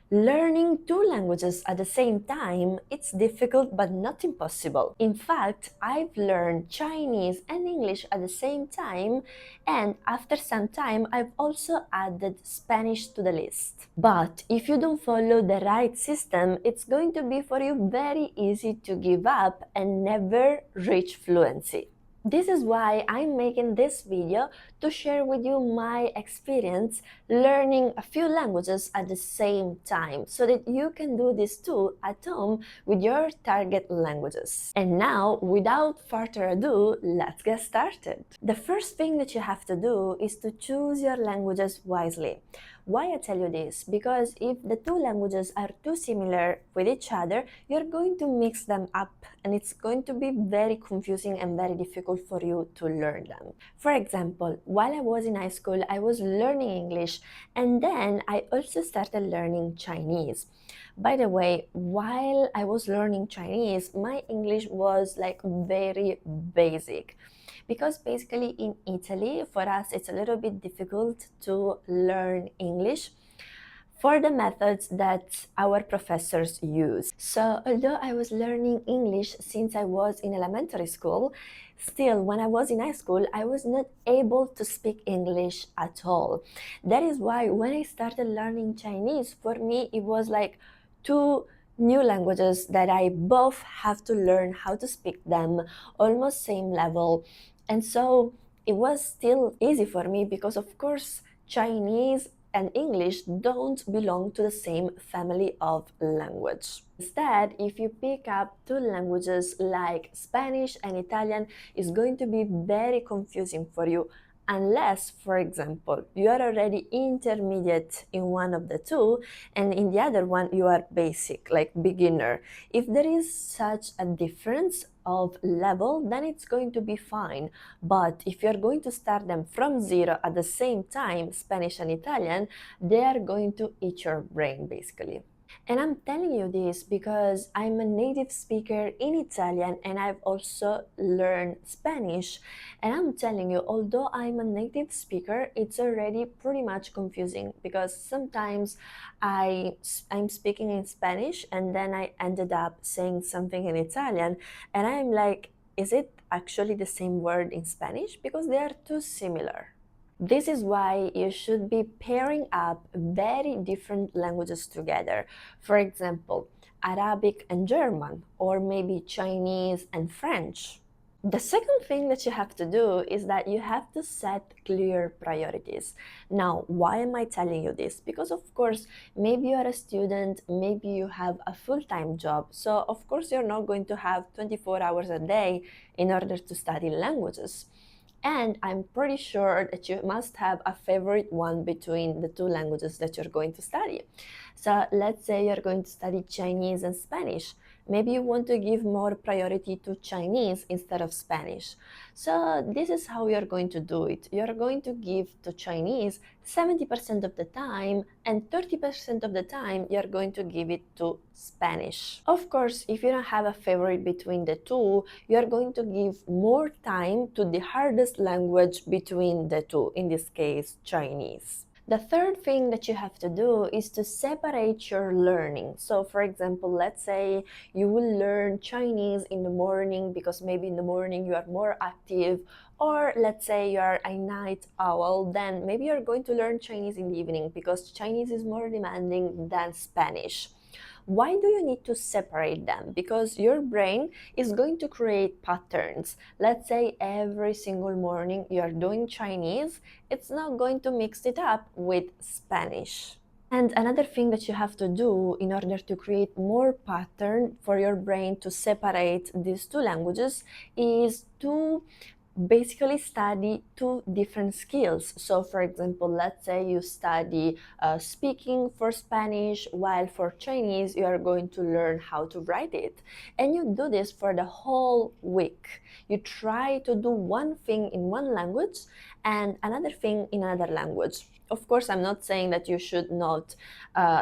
Learning two languages at the same time, it's difficult but not impossible. In fact, I've learned Chinese and English at the same time, and after some time, I've also added Spanish to the list. But if you don't follow the right system, it's going to be for you very easy to give up and never reach fluency. This is why I'm making this video to share with you my experience learning a few languages at the same time so that you can do this too at home with your target languages. And now, without further ado, let's get started. The first thing that you have to do is to choose your languages wisely. Why I tell you this? Because if the two languages are too similar with each other, you're going to mix them up and it's going to be very confusing and very difficult for you to learn them. For example, while I was in high school, I was learning English and then I also started learning Chinese. By the way, while I was learning Chinese, my English was like very basic. Because basically in Italy, for us, it's a little bit difficult to learn English for the methods that our professors use. So although I was learning English since I was in elementary school, still when I was in high school, I was not able to speak English at all. That is why when I started learning Chinese, for me, it was like two new languages that I both have to learn how to speak them, almost same level. And so it was still easy for me because, of course, Chinese and English don't belong to the same family of language. Instead, if you pick up two languages like Spanish and Italian, it's going to be very confusing for you unless, for example, you are already intermediate in one of the two and in the other one you are basic, like beginner. If there is such a difference of level, then it's going to be fine. But if you're going to start them from zero at the same time, Spanish and Italian, they are going to eat your brain basically. And I'm telling you this because I'm a native speaker in Italian and I've also learned Spanish. And I'm telling you, although I'm a native speaker, it's already pretty much confusing because sometimes I'm speaking in Spanish and then I ended up saying something in Italian and I'm like, is it actually the same word in Spanish? Because they are too similar. This is why you should be pairing up very different languages together. For example, Arabic and German, or maybe Chinese and French. The second thing that you have to do is that you have to set clear priorities. Now, why am I telling you this? Because of course, maybe you're a student, maybe you have a full-time job, so of course you're not going to have 24 hours a day in order to study languages. And I'm pretty sure that you must have a favorite one between the two languages that you're going to study. So let's say you're going to study Chinese and Spanish. Maybe you want to give more priority to Chinese instead of Spanish. So this is how you're going to do it. You're going to give to Chinese 70% of the time and 30% of the time you're going to give it to Spanish. Of course, if you don't have a favorite between the two, you're going to give more time to the hardest language between the two, in this case, Chinese. The third thing that you have to do is to separate your learning. So for example, let's say you will learn Chinese in the morning because maybe in the morning you are more active, or let's say you are a night owl, then maybe you're going to learn Chinese in the evening because Chinese is more demanding than Spanish. Why do you need to separate them? Because your brain is going to create patterns. Let's say every single morning you're doing Chinese, it's not going to mix it up with Spanish. And another thing that you have to do in order to create more pattern for your brain to separate these two languages is to basically study two different skills. So for example, let's say you study speaking for Spanish, while for Chinese you are going to learn how to write it. And you do this for the whole week. You try to do one thing in one language and another thing in another language. Of course, I'm not saying that you should not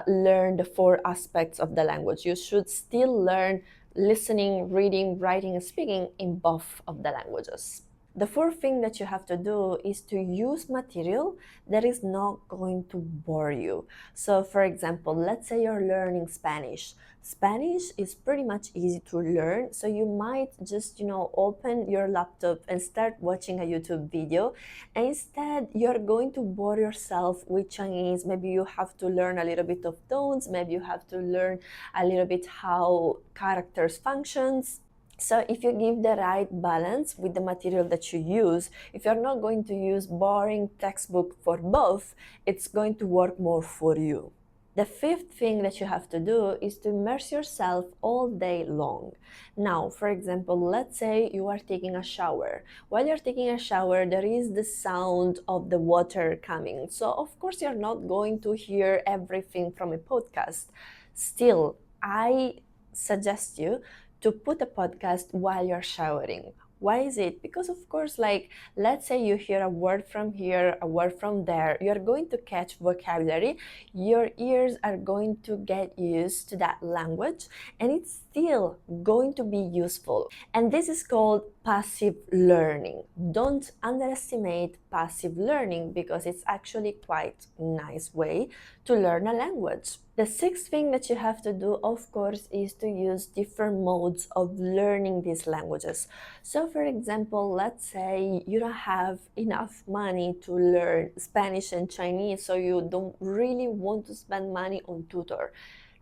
learn the four aspects of the language. You should still learn listening, reading, writing, and speaking in both of the languages. The fourth thing that you have to do is to use material that is not going to bore you. So, for example, let's say you're learning Spanish. Spanish is pretty much easy to learn, so you might just, open your laptop and start watching a YouTube video. And instead, you're going to bore yourself with Chinese. Maybe you have to learn a little bit of tones, maybe you have to learn a little bit how characters functions. So if you give the right balance with the material that you use, if you're not going to use boring textbook for both, it's going to work more for you. The fifth thing that you have to do is to immerse yourself all day long. Now, for example, let's say you are taking a shower. While you're taking a shower, there is the sound of the water coming. So, of course, you're not going to hear everything from a podcast. Still, I suggest you to put a podcast while you're showering. Why is it? Because of course, like, let's say you hear a word from here, a word from there, you're going to catch vocabulary, your ears are going to get used to that language, and it's still going to be useful. And this is called passive learning. Don't underestimate passive learning because it's actually quite a nice way to learn a language. The sixth thing that you have to do, of course, is to use different modes of learning these languages. So, for example, let's say you don't have enough money to learn Spanish and Chinese, so you don't really want to spend money on tutor.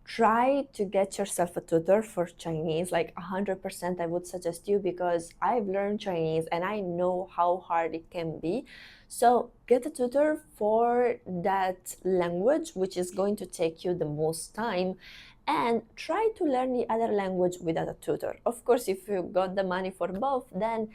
Try to get yourself a tutor for Chinese, like 100% I would suggest you, because I've learned Chinese and I know how hard it can be. So get a tutor for that language, which is going to take you the most time, and try to learn the other language without a tutor. Of course, if you got the money for both, then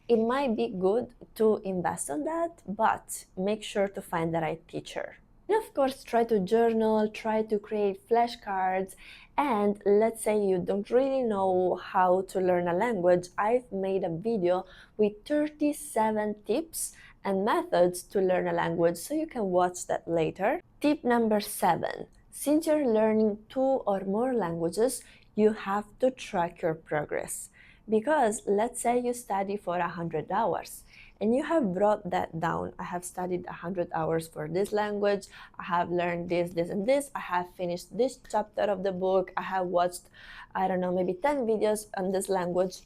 it might be good to invest on that, but make sure to find the right teacher. And of course, try to journal, try to create flashcards, and let's say you don't really know how to learn a language. I've made a video with 37 tips and methods to learn a language, so you can watch that later. Tip number 7. Since you're learning 2 or more languages, you have to track your progress. Because let's say you study for 100 hours and you have brought that down. I have studied 100 hours for this language, I have learned this, and this, I have finished this chapter of the book, I have watched, I don't know, maybe 10 videos on this language.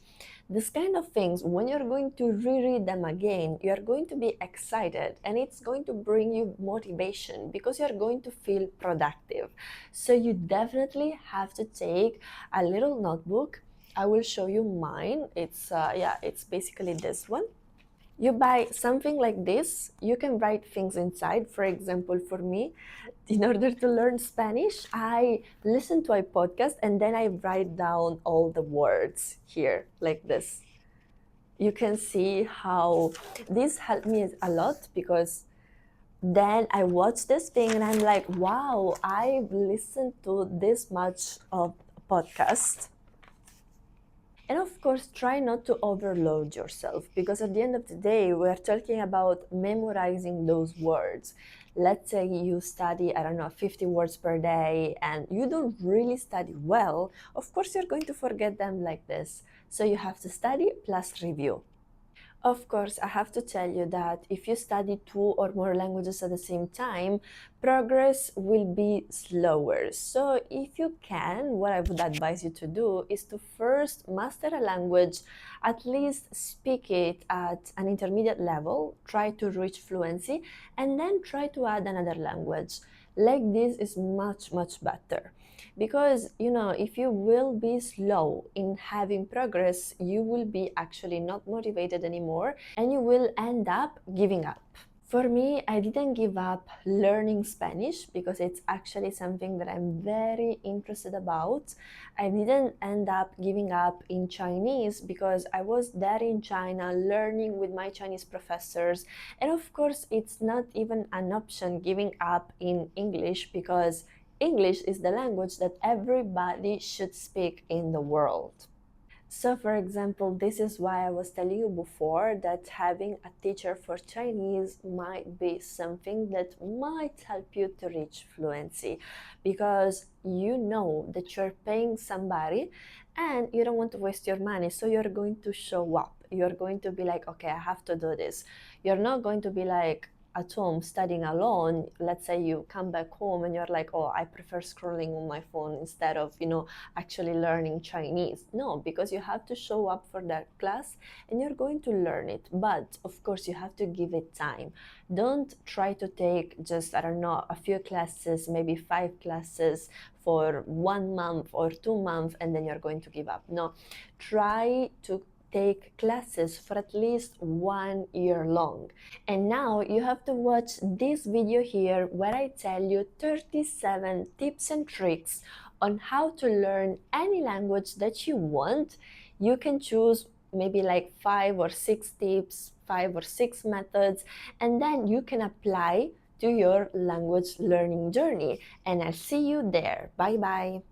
This kind of things, when you're going to reread them again, you're going to be excited and it's going to bring you motivation because you're going to feel productive. So you definitely have to take a little notebook. I will show you mine. It's basically this one. You buy something like this, you can write things inside. For example, for me, in order to learn Spanish, I listen to a podcast and then I write down all the words here like this. You can see how this helped me a lot, because then I watch this thing and I'm like, wow, I've listened to this much of podcast. And of course, try not to overload yourself, because at the end of the day, we're talking about memorizing those words. Let's say you study, I don't know, 50 words per day and you don't really study well. Of course, you're going to forget them like this. So you have to study plus review. Of course, I have to tell you that if you study 2 or more languages at the same time, progress will be slower. So if you can, what I would advise you to do is to first master a language, at least speak it at an intermediate level, try to reach fluency, and then try to add another language. Like this is much, much better. Because if you will be slow in having progress, you will be actually not motivated anymore and you will end up giving up. For me, I didn't give up learning Spanish because it's actually something that I'm very interested about. I didn't end up giving up in Chinese because I was there in China learning with my Chinese professors. And of course, it's not even an option giving up in English, because English is the language that everybody should speak in the world. So, for example, this is why I was telling you before that having a teacher for Chinese might be something that might help you to reach fluency, because you know that you're paying somebody and you don't want to waste your money. So, you're going to show up. You're going to be like, okay, I have to do this. You're not going to be like, at home studying alone. Let's say you come back home and you're like, oh, I prefer scrolling on my phone instead of actually learning Chinese. No, because you have to show up for that class and you're going to learn it. But of course, you have to give it time. Don't try to take just, I don't know, a few classes, maybe 5 classes for 1 month or 2 months, and then you're going to give up. No, try to take classes for at least 1 year long. And now you have to watch this video here where I tell you 37 tips and tricks on how to learn any language that you want. You can choose maybe like 5 or 6 tips, 5 or 6 methods, and then you can apply to your language learning journey. And I'll see you there. Bye bye.